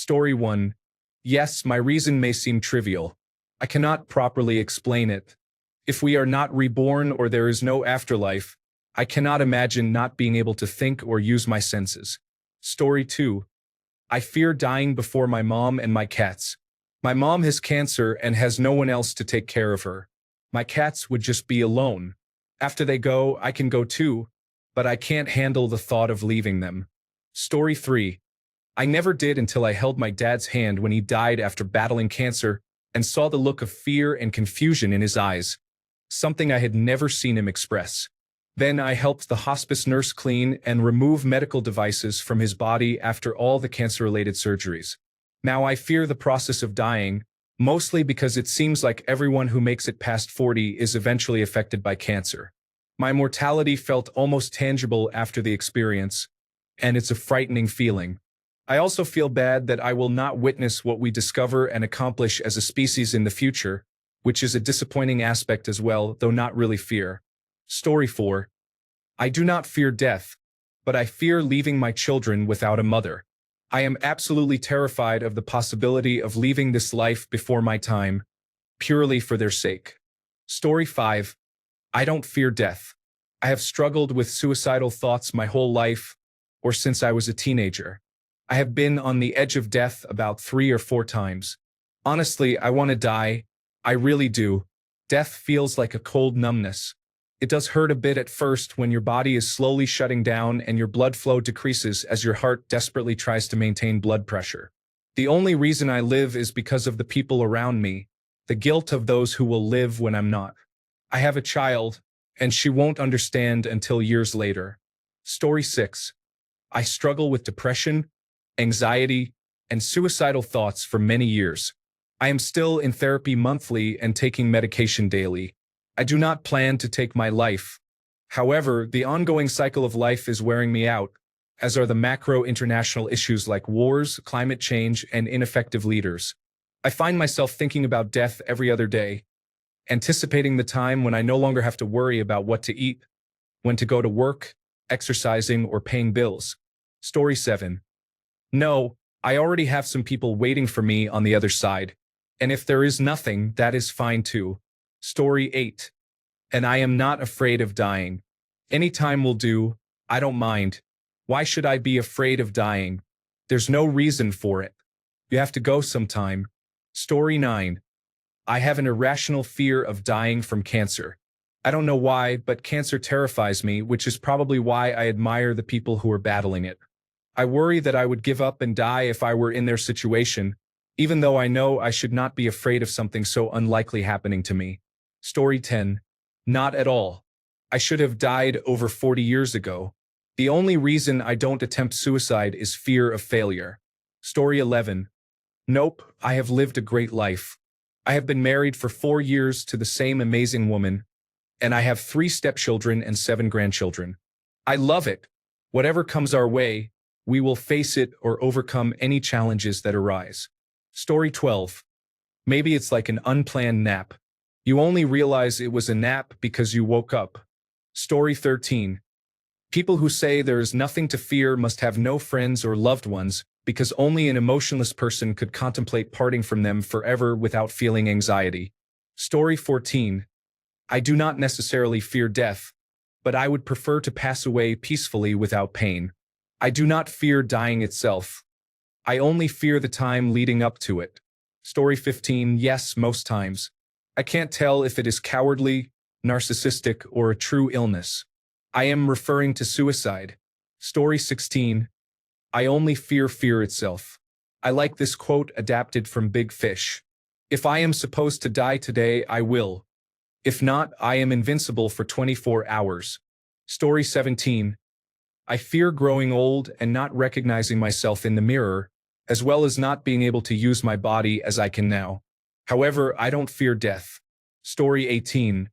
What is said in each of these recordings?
Story 1. Yes, my reason may seem trivial. I cannot properly explain it. If we are not reborn or there is no afterlife, I cannot imagine not being able to think or use my senses. Story 2. I fear dying before my mom and my cats. My mom has cancer and has no one else to take care of her. My cats would just be alone. After they go, I can go too, but I can't handle the thought of leaving them. Story 3. I never did until I held my dad's hand when he died after battling cancer and saw the look of fear and confusion in his eyes, something I had never seen him express. Then I helped the hospice nurse clean and remove medical devices from his body after all the cancer-related surgeries. Now I fear the process of dying, mostly because it seems like everyone who makes it past 40 is eventually affected by cancer. My mortality felt almost tangible after the experience, and it's a frightening feeling. I also feel bad that I will not witness what we discover and accomplish as a species in the future, which is a disappointing aspect as well, though not really fear. Story 4. I do not fear death, but I fear leaving my children without a mother. I am absolutely terrified of the possibility of leaving this life before my time, purely for their sake. Story 5. I don't fear death. I have struggled with suicidal thoughts my whole life, or since I was a teenager. I have been on the edge of death about 3 or 4 times. Honestly, I want to die. I really do. Death feels like a cold numbness. It does hurt a bit at first when your body is slowly shutting down and your blood flow decreases as your heart desperately tries to maintain blood pressure. The only reason I live is because of the people around me, the guilt of those who will live when I'm not. I have a child, and she won't understand until years later. Story 6. I struggle with depression, anxiety, and suicidal thoughts for many years. I am still in therapy monthly and taking medication daily. I do not plan to take my life. However, the ongoing cycle of life is wearing me out, as are the macro international issues like wars, climate change, and ineffective leaders. I find myself thinking about death every other day, anticipating the time when I no longer have to worry about what to eat, when to go to work, exercising, or paying bills. Story 7. No, I already have some people waiting for me on the other side, and if there is nothing, that is fine too. Story 8. And I am not afraid of dying. Any time will do. I don't mind. Why should I be afraid of dying? There's no reason for it. You have to go sometime. Story 9. I have an irrational fear of dying from cancer. I don't know why, but cancer terrifies me, which is probably why I admire the people who are battling it. I worry that I would give up and die if I were in their situation, even though I know I should not be afraid of something so unlikely happening to me. Story 10. Not at all. I should have died over 40 years ago. The only reason I don't attempt suicide is fear of failure. Story 11. Nope, I have lived a great life. I have been married for 4 years to the same amazing woman, and I have 3 stepchildren and 7 grandchildren. I love it. Whatever comes our way, we will face it or overcome any challenges that arise. Story 12. Maybe it's like an unplanned nap. You only realize it was a nap because you woke up. Story 13. People who say there is nothing to fear must have no friends or loved ones, because only an emotionless person could contemplate parting from them forever without feeling anxiety. Story 14. I do not necessarily fear death, but I would prefer to pass away peacefully without pain. I do not fear dying itself. I only fear the time leading up to it. Story 15. Yes, most times. I can't tell if it is cowardly, narcissistic, or a true illness. I am referring to suicide. Story 16. I only fear fear itself. I like this quote adapted from Big Fish. If I am supposed to die today, I will. If not, I am invincible for 24 hours. Story 17. I fear growing old and not recognizing myself in the mirror, as well as not being able to use my body as I can now. However, I don't fear death. Story 18.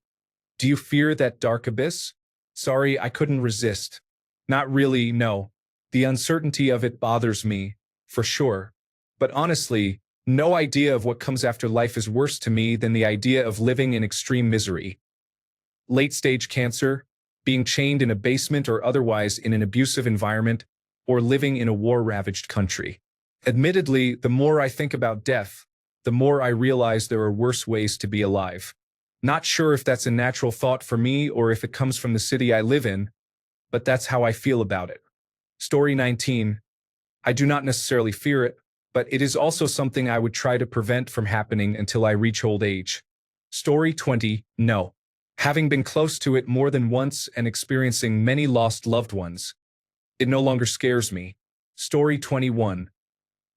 Do you fear that dark abyss? Sorry, I couldn't resist. Not really, no. The uncertainty of it bothers me, for sure. But honestly, no idea of what comes after life is worse to me than the idea of living in extreme misery. Late-stage cancer, being chained in a basement or otherwise in an abusive environment, or living in a war-ravaged country. Admittedly, the more I think about death, the more I realize there are worse ways to be alive. Not sure if that's a natural thought for me or if it comes from the city I live in, but that's how I feel about it. Story 19. I do not necessarily fear it, but it is also something I would try to prevent from happening until I reach old age. Story 20. No. Having been close to it more than once and experiencing many lost loved ones, it no longer scares me. Story 21.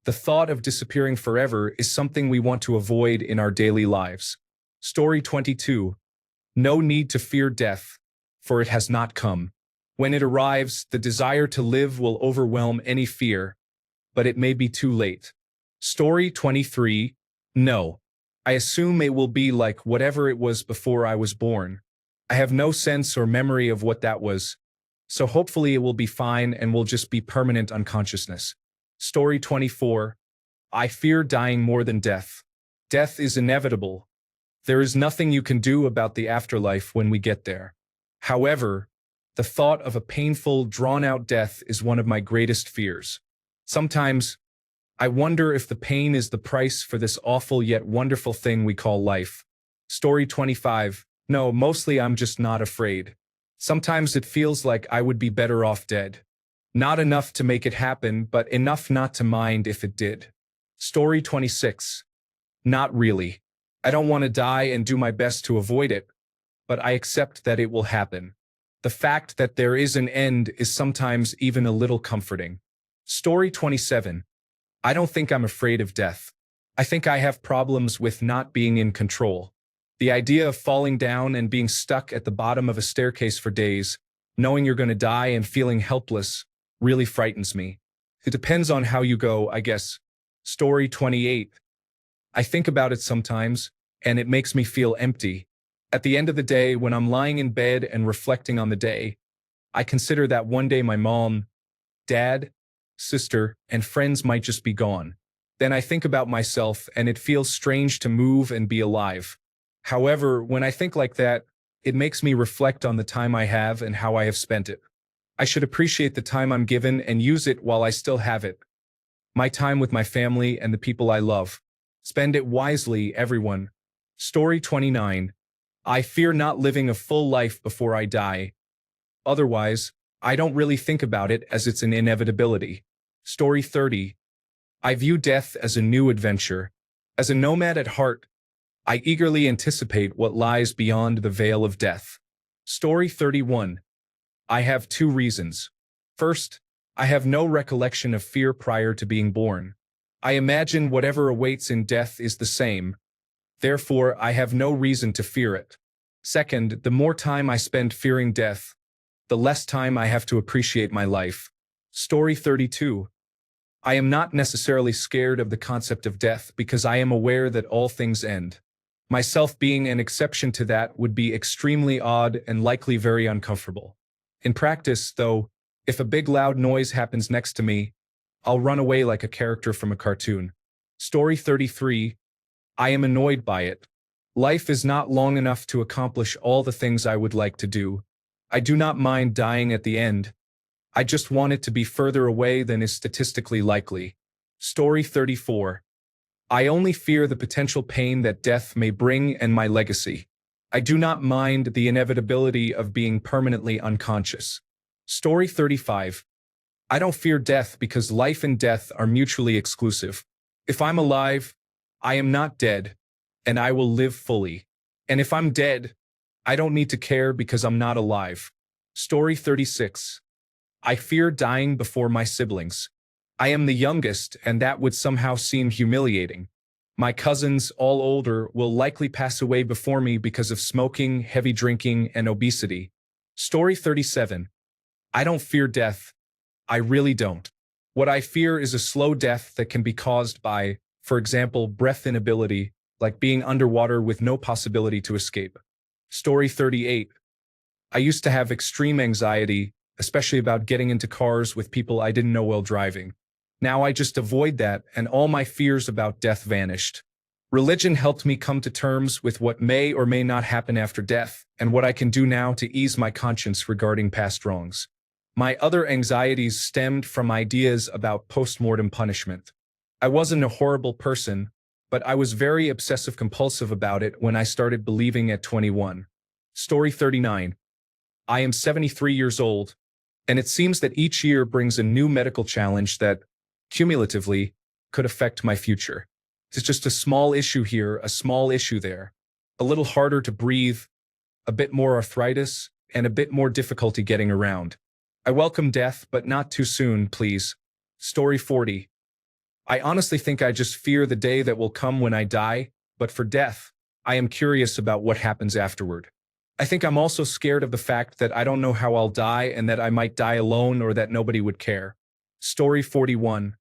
The thought of disappearing forever is something we want to avoid in our daily lives. Story 22. No need to fear death, for it has not come. When it arrives, the desire to live will overwhelm any fear, but it may be too late. Story 23. No. I assume it will be like whatever it was before I was born. I have no sense or memory of what that was, so hopefully it will be fine and will just be permanent unconsciousness. Story 24. I fear dying more than death. Death is inevitable. There is nothing you can do about the afterlife when we get there. However, the thought of a painful, drawn-out death is one of my greatest fears. Sometimes, I wonder if the pain is the price for this awful yet wonderful thing we call life. Story 25. No, mostly I'm just not afraid. Sometimes it feels like I would be better off dead. Not enough to make it happen, but enough not to mind if it did. Story 26. Not really. I don't want to die and do my best to avoid it, but I accept that it will happen. The fact that there is an end is sometimes even a little comforting. Story 27. I don't think I'm afraid of death. I think I have problems with not being in control. The idea of falling down and being stuck at the bottom of a staircase for days, knowing you're going to die and feeling helpless, really frightens me. It depends on how you go, I guess. Story 28. I think about it sometimes, and it makes me feel empty. At the end of the day, when I'm lying in bed and reflecting on the day, I consider that one day my mom, dad, sister, and friends might just be gone. Then I think about myself, and it feels strange to move and be alive. However, when I think like that, it makes me reflect on the time I have and how I have spent it. I should appreciate the time I'm given and use it while I still have it. My time with my family and the people I love. Spend it wisely, everyone. Story 29. I fear not living a full life before I die. Otherwise, I don't really think about it as it's an inevitability. Story 30. I view death as a new adventure. As a nomad at heart, I eagerly anticipate what lies beyond the veil of death. Story 31. I have two reasons. First, I have no recollection of fear prior to being born. I imagine whatever awaits in death is the same. Therefore, I have no reason to fear it. Second, the more time I spend fearing death, the less time I have to appreciate my life. Story 32. I am not necessarily scared of the concept of death because I am aware that all things end. Myself being an exception to that would be extremely odd and likely very uncomfortable. In practice, though, if a big loud noise happens next to me, I'll run away like a character from a cartoon. Story 33. I am annoyed by it. Life is not long enough to accomplish all the things I would like to do. I do not mind dying at the end. I just want it to be further away than is statistically likely. Story 34. I only fear the potential pain that death may bring and my legacy. I do not mind the inevitability of being permanently unconscious. Story 35. I don't fear death because life and death are mutually exclusive. If I'm alive, I am not dead, and I will live fully. And if I'm dead, I don't need to care because I'm not alive. Story 36. I fear dying before my siblings. I am the youngest, and that would somehow seem humiliating. My cousins, all older, will likely pass away before me because of smoking, heavy drinking, and obesity. Story 37. I don't fear death. I really don't. What I fear is a slow death that can be caused by, for example, breath inability, like being underwater with no possibility to escape. Story 38. I used to have extreme anxiety, especially about getting into cars with people I didn't know while driving. Now I just avoid that, and all my fears about death vanished. Religion helped me come to terms with what may or may not happen after death, and what I can do now to ease my conscience regarding past wrongs. My other anxieties stemmed from ideas about post-mortem punishment. I wasn't a horrible person, but I was very obsessive-compulsive about it when I started believing at 21. Story 39. I am 73 years old, and it seems that each year brings a new medical challenge that, cumulatively, could affect my future. It's just a small issue here, a small issue there. A little harder to breathe, a bit more arthritis, and a bit more difficulty getting around. I welcome death, but not too soon, please. Story 40. I honestly think I just fear the day that will come when I die, but for death, I am curious about what happens afterward. I think I'm also scared of the fact that I don't know how I'll die and that I might die alone or that nobody would care. Story 41.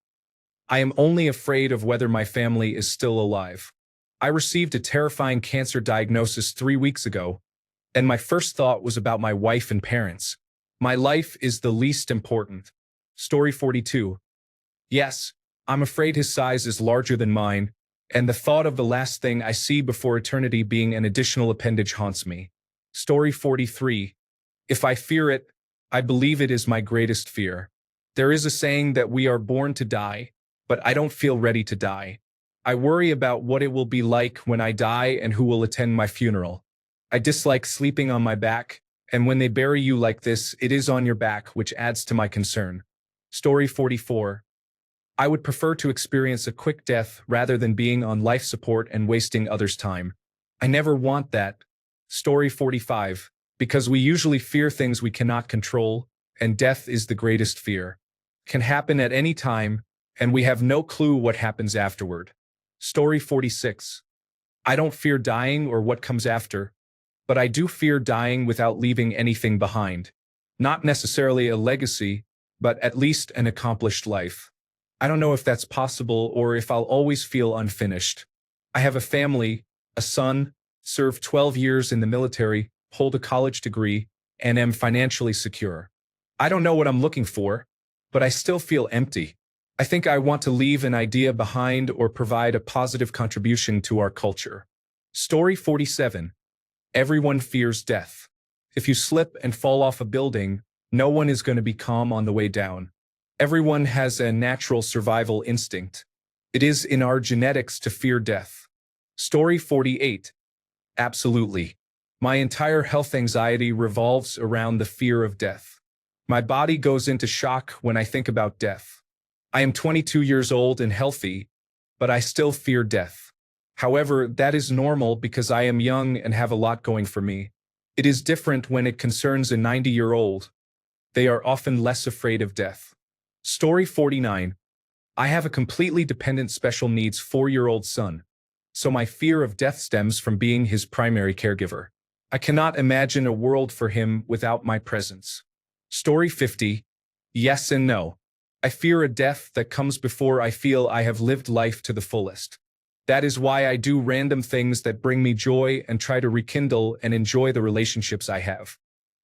I am only afraid of whether my family is still alive. I received a terrifying cancer diagnosis 3 weeks ago, and my first thought was about my wife and parents. My life is the least important. Story 42. Yes, I'm afraid his size is larger than mine, and the thought of the last thing I see before eternity being an additional appendage haunts me. Story 43. If I fear it, I believe it is my greatest fear. There is a saying that we are born to die, but I don't feel ready to die. I worry about what it will be like when I die and who will attend my funeral. I dislike sleeping on my back, and when they bury you like this, it is on your back, which adds to my concern. Story 44. I would prefer to experience a quick death rather than being on life support and wasting others' time. I never want that. Story 45. Because we usually fear things we cannot control, and death is the greatest fear. Can happen at any time, and we have no clue what happens afterward. Story 46. I don't fear dying or what comes after, but I do fear dying without leaving anything behind. Not necessarily a legacy, but at least an accomplished life. I don't know if that's possible or if I'll always feel unfinished. I have a family, a son, served 12 years in the military, hold a college degree, and am financially secure. I don't know what I'm looking for, but I still feel empty. I think I want to leave an idea behind or provide a positive contribution to our culture. Story 47. Everyone fears death. If you slip and fall off a building, no one is going to be calm on the way down. Everyone has a natural survival instinct. It is in our genetics to fear death. Story 48. Absolutely. My entire health anxiety revolves around the fear of death. My body goes into shock when I think about death. I am 22 years old and healthy, but I still fear death. However, that is normal because I am young and have a lot going for me. It is different when it concerns a 90-year-old. They are often less afraid of death. Story 49. I have a completely dependent special needs 4-year-old son, so my fear of death stems from being his primary caregiver. I cannot imagine a world for him without my presence. Story 50. Yes and no. I fear a death that comes before I feel I have lived life to the fullest. That is why I do random things that bring me joy and try to rekindle and enjoy the relationships I have.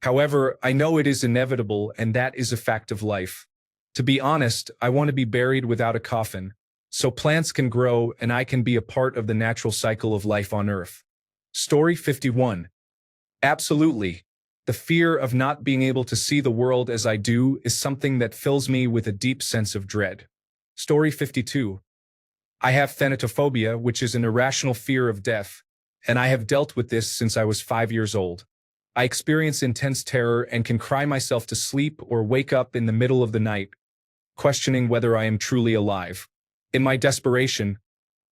However, I know it is inevitable and that is a fact of life. To be honest, I want to be buried without a coffin, so plants can grow and I can be a part of the natural cycle of life on Earth. Story 51. Absolutely. The fear of not being able to see the world as I do is something that fills me with a deep sense of dread. Story 52. I have thanatophobia, which is an irrational fear of death, and I have dealt with this since I was 5 years old. I experience intense terror and can cry myself to sleep or wake up in the middle of the night, questioning whether I am truly alive. In my desperation,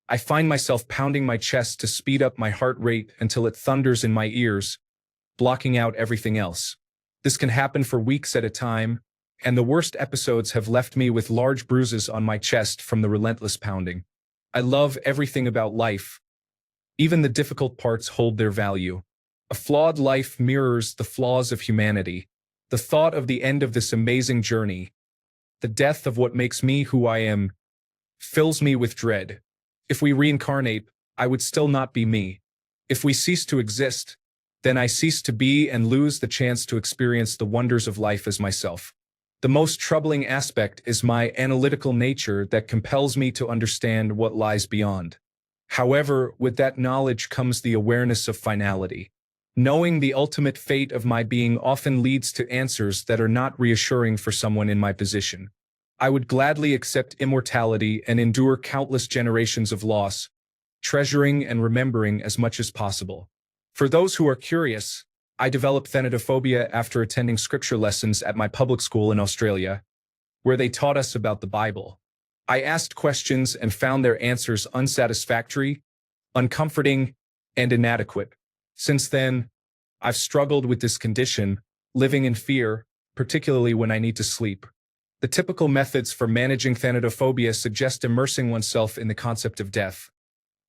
I find myself pounding my chest to speed up my heart rate until it thunders in my ears, blocking out everything else. This can happen for weeks at a time, and the worst episodes have left me with large bruises on my chest from the relentless pounding. I love everything about life. Even the difficult parts hold their value. A flawed life mirrors the flaws of humanity. The thought of the end of this amazing journey, the death of what makes me who I am, fills me with dread. If we reincarnate, I would still not be me. If we cease to exist, then I cease to be and lose the chance to experience the wonders of life as myself. The most troubling aspect is my analytical nature that compels me to understand what lies beyond. However, with that knowledge comes the awareness of finality. Knowing the ultimate fate of my being often leads to answers that are not reassuring for someone in my position. I would gladly accept immortality and endure countless generations of loss, treasuring and remembering as much as possible. For those who are curious, I developed thanatophobia after attending scripture lessons at my public school in Australia, where they taught us about the Bible. I asked questions and found their answers unsatisfactory, uncomforting, and inadequate. Since then, I've struggled with this condition, living in fear, particularly when I need to sleep. The typical methods for managing thanatophobia suggest immersing oneself in the concept of death,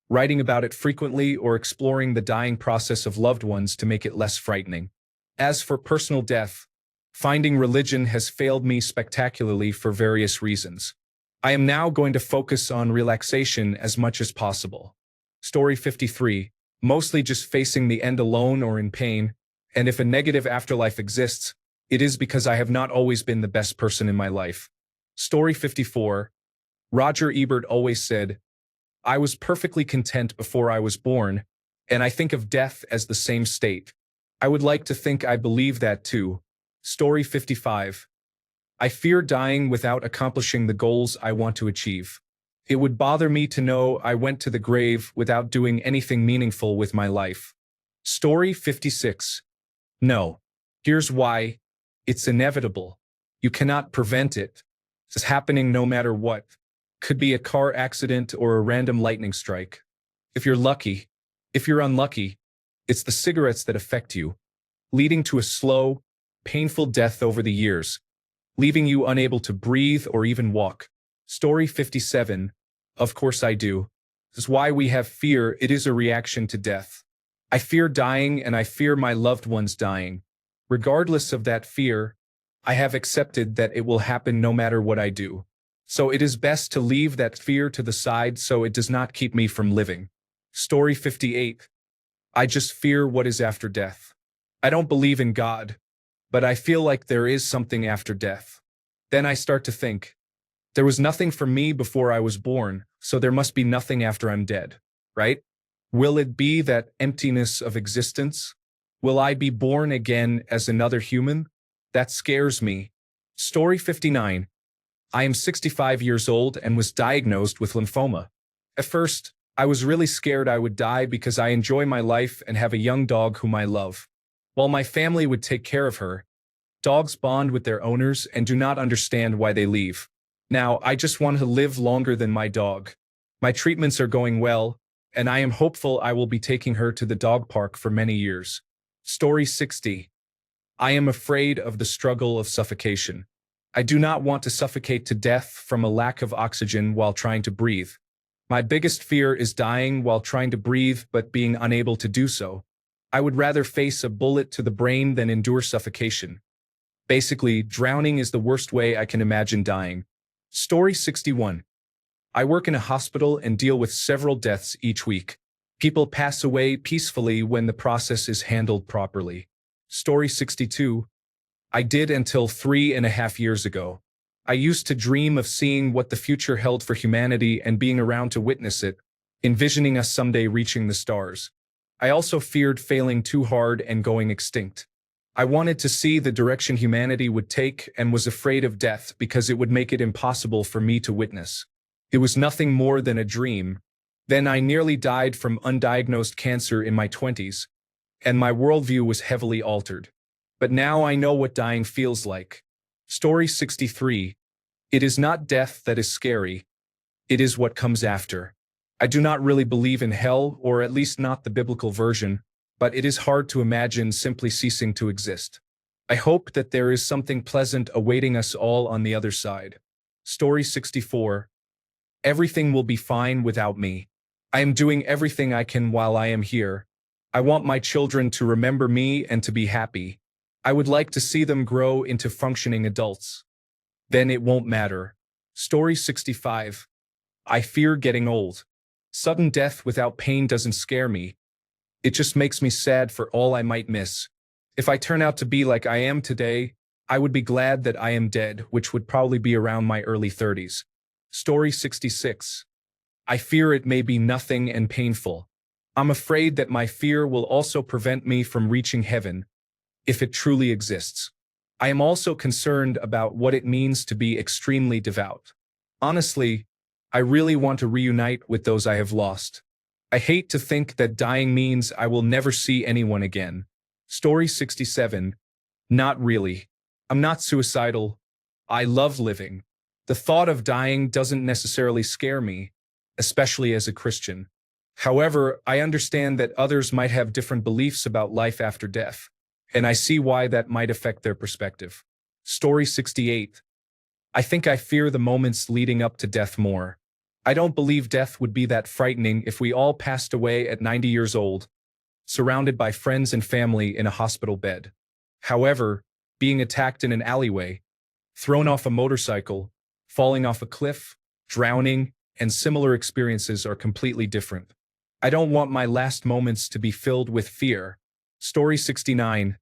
writing about it frequently, or exploring the dying process of loved ones to make it less frightening. As for personal death, finding religion has failed me spectacularly for various reasons. I am now going to focus on relaxation as much as possible. Story 53. Mostly just facing the end alone or in pain, and if a negative afterlife exists, it is because I have not always been the best person in my life. Story 54. Roger Ebert always said, "I was perfectly content before I was born, and I think of death as the same state." I would like to think I believe that too. Story 55. I fear dying without accomplishing the goals I want to achieve. It would bother me to know I went to the grave without doing anything meaningful with my life. Story 56. No. Here's why. It's inevitable. You cannot prevent it. It's happening no matter what. Could be a car accident or a random lightning strike. If you're lucky. If you're unlucky, it's the cigarettes that affect you, leading to a slow, painful death over the years, leaving you unable to breathe or even walk. Story 57. Of course I do. This is why we have fear. It is a reaction to death. I fear dying, and I fear my loved ones dying. Regardless of that fear, I have accepted that it will happen no matter what I do. So it is best to leave that fear to the side so it does not keep me from living. Story 58. I just fear what is after death. I don't believe in God, but I feel like there is something after death. Then I start to think, there was nothing for me before I was born, so there must be nothing after I'm dead, right? Will it be that emptiness of existence? Will I be born again as another human? That scares me. Story 59. I am 65 years old and was diagnosed with lymphoma. At first, I was really scared I would die because I enjoy my life and have a young dog whom I love. While my family would take care of her, dogs bond with their owners and do not understand why they leave. Now, I just want to live longer than my dog. My treatments are going well, and I am hopeful I will be taking her to the dog park for many years. Story 60. I am afraid of the struggle of suffocation. I do not want to suffocate to death from a lack of oxygen while trying to breathe. My biggest fear is dying while trying to breathe but being unable to do so. I would rather face a bullet to the brain than endure suffocation. Basically, drowning is the worst way I can imagine dying. Story 61. I work in a hospital and deal with several deaths each week. People pass away peacefully when the process is handled properly. Story 62. I did until 3.5 years ago. I used to dream of seeing what the future held for humanity and being around to witness it, envisioning us someday reaching the stars. I also feared failing too hard and going extinct. I wanted to see the direction humanity would take and was afraid of death because it would make it impossible for me to witness. It was nothing more than a dream. Then I nearly died from undiagnosed cancer in my 20s, and my worldview was heavily altered. But now I know what dying feels like. Story 63. It is not death that is scary. It is what comes after. I do not really believe in hell, or at least not the biblical version, but it is hard to imagine simply ceasing to exist. I hope that there is something pleasant awaiting us all on the other side. Story 64. Everything will be fine without me. I am doing everything I can while I am here. I want my children to remember me and to be happy. I would like to see them grow into functioning adults. Then it won't matter. Story 65. I fear getting old. Sudden death without pain doesn't scare me. It just makes me sad for all I might miss. If I turn out to be like I am today, I would be glad that I am dead, which would probably be around my early 30s. Story 66. I fear it may be nothing and painful. I'm afraid that my fear will also prevent me from reaching heaven, if it truly exists. I am also concerned about what it means to be extremely devout. Honestly, I really want to reunite with those I have lost. I hate to think that dying means I will never see anyone again. Story 67. Not really. I'm not suicidal. I love living. The thought of dying doesn't necessarily scare me, especially as a Christian. However, I understand that others might have different beliefs about life after death, and I see why that might affect their perspective. Story 68. I think I fear the moments leading up to death more. I don't believe death would be that frightening if we all passed away at 90 years old, surrounded by friends and family in a hospital bed. However, being attacked in an alleyway, thrown off a motorcycle, falling off a cliff, drowning, and similar experiences are completely different. I don't want my last moments to be filled with fear. Story 69.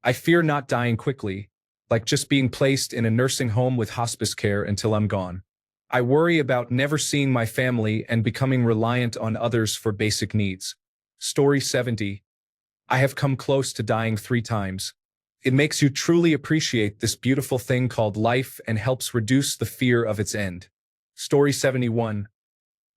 I fear not dying quickly, like just being placed in a nursing home with hospice care until I'm gone. I worry about never seeing my family and becoming reliant on others for basic needs. Story 70. I have come close to dying 3 times. It makes you truly appreciate this beautiful thing called life and helps reduce the fear of its end. Story 71.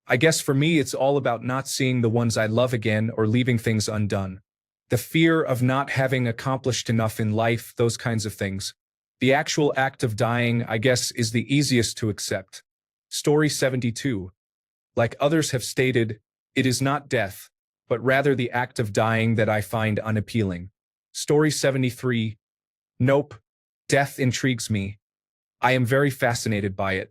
I guess for me it's all about not seeing the ones I love again or leaving things undone. The fear of not having accomplished enough in life, those kinds of things. The actual act of dying, I guess, is the easiest to accept. Story 72. Like others have stated, it is not death, but rather the act of dying that I find unappealing. Story 73. Nope. Death intrigues me. I am very fascinated by it.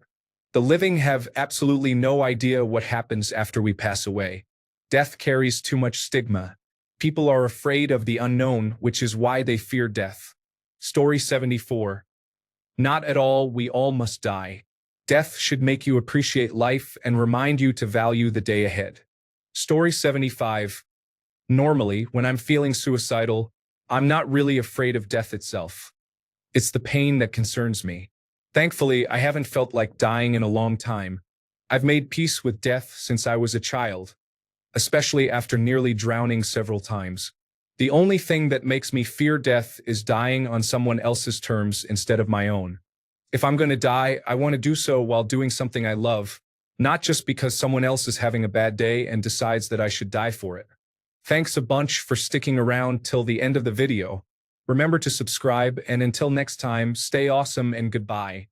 The living have absolutely no idea what happens after we pass away. Death carries too much stigma. People are afraid of the unknown, which is why they fear death. Story 74. Not at all, we all must die. Death should make you appreciate life and remind you to value the day ahead. Story 75. Normally, when I'm feeling suicidal, I'm not really afraid of death itself. It's the pain that concerns me. Thankfully, I haven't felt like dying in a long time. I've made peace with death since I was a child, especially after nearly drowning several times. The only thing that makes me fear death is dying on someone else's terms instead of my own. If I'm going to die, I want to do so while doing something I love, not just because someone else is having a bad day and decides that I should die for it. Thanks a bunch for sticking around till the end of the video. Remember to subscribe, and until next time, stay awesome and goodbye.